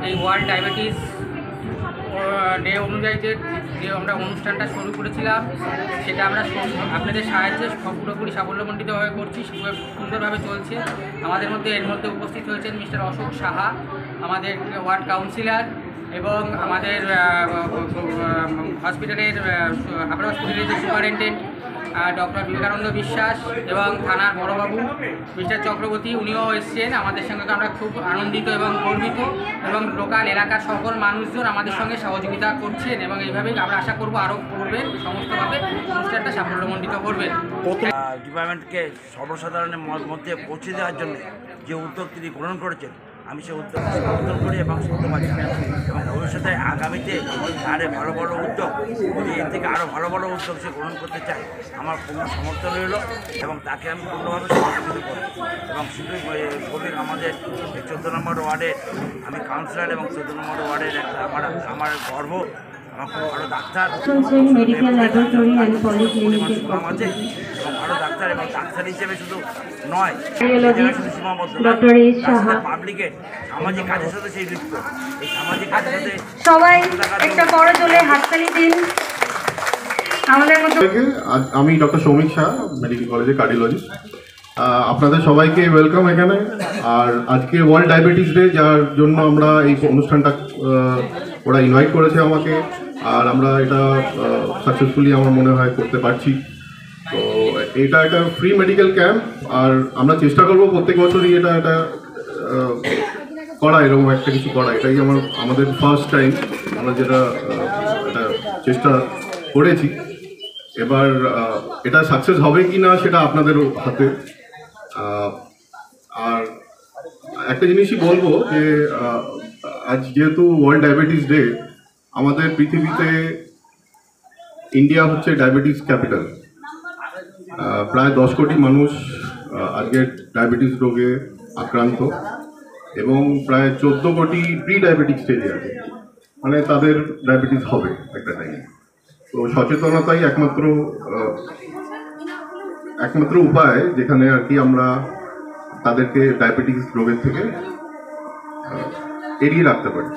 এই world diabetes day অনুযায়ী যে আমরা অনুষ্ঠানটা শুরু করেছিলাম সেটা আমরা আপনাদের সাহায্যে পুরোপুরি সাফল্যমণ্ডিতভাবে করছি, সুন্দরভাবে চলছে। আমাদের মধ্যে এর মধ্যে উপস্থিত হয়েছেন মিস্টার অশোক সাহা, আমাদের ওয়ার্ড কাউন্সিলর, এবং আমাদের হসপিটালের হাবড়া হসপিটালের যে সুপারিনটেন্ডেন্ট ডক্টর বিবেকানন্দ বিশ্বাস, এবং থানার বড়বাবু মিস্টার চক্রবর্তী, উনিও এসছেন আমাদের সঙ্গে। আমরা খুব আনন্দিত এবং গর্বিত, এবং লোকাল এলাকার সকল মানুষজন আমাদের সঙ্গে সহযোগিতা করছেন, এবং এইভাবেই আমরা আশা করব আরও করবেন, সমস্তভাবে অনুষ্ঠানটা সাফল্যমণ্ডিত করবেন। ডিপার্টমেন্টকে সর্বসাধারণের মধ্যে পৌঁছে দেওয়ার জন্য যে উদ্যোগ তিনি গ্রহণ করেছেন, আমি সেই উদ্যোগ সমর্থন করি এবং সাধুবাদ জানাই। এবং ভবিষ্যতে আগামীতে আরও ভালো ভালো উদ্যোগ, যদি এর থেকে আরও ভালো ভালো উদ্যোগ সে গ্রহণ করতে চায়, আমার পূর্ণ সমর্থন রইল, এবং তাকে আমি পূর্ণভাবে সহযোগিতা করি। এবং শুধু কবির আমাদের 14 নম্বর ওয়ার্ডের আমি কাউন্সিলর, এবং 14 নম্বর ওয়ার্ডের একটা আমার গর্ব, আমার খুব ভালো ডাক্তার মেডিকেল ল্যাবরেটরি অ্যান্ড পলিক্লিনিকের আছে, এবং ভালো ডাক্তার, এবং ডাক্তার হিসেবে শুধু নয়, শুধু সীমাবদ্ধ পাবলিকের সামাজিক কাজের সাথে সেই যুক্ত। এই সামাজিক কাজের সাথে সবাই একটা বড় জোরে হাততালি দিন আমাদের মধ্যে। আমি ডক্টর সৌমিক শাহ, মেডিকেল কলেজে কার্ডিওলজিস্ট। আপনাদের সবাইকে ওয়েলকাম এখানে। আর আজকে ওয়ার্ল্ড ডায়াবেটিস ডে, যার জন্য আমরা এই অনুষ্ঠানটা ওরা ইনভাইট করেছে আমাকে, আর আমরা এটা সাকসেসফুলি আমার মনে হয় করতে পারছি। তো এটা একটা ফ্রি মেডিকেল ক্যাম্প, আর আমরা চেষ্টা করবো প্রত্যেক বছরই এটা করা, এরকম একটা কিছু করা। এটাই আমাদের ফার্স্ট টাইম আমরা যেটা এটা চেষ্টা করেছি। এবার এটা সাকসেস হবে কি না সেটা আপনাদের হাতে। আর একটা জিনিসই বলবো যে আজ যেহেতু ওয়ার্ল্ড ডায়াবেটিস ডে, আমাদের পৃথিবীতে ইন্ডিয়া হচ্ছে ডায়াবেটিস ক্যাপিটাল। প্রায় 10 কোটি মানুষ আজকে ডায়াবেটিস রোগে আক্রান্ত, এবং প্রায় 14 কোটি প্রি ডায়াবেটিক স্টেজে আছে, মানে তাদের ডায়াবেটিস হবে একটা টাইমে। তো সচেতনতাই একমাত্র উপায় যেখানে আর কি আমরা তাদেরকে ডায়াবেটিস রোগের থেকে এড়িয়ে রাখতে পারি।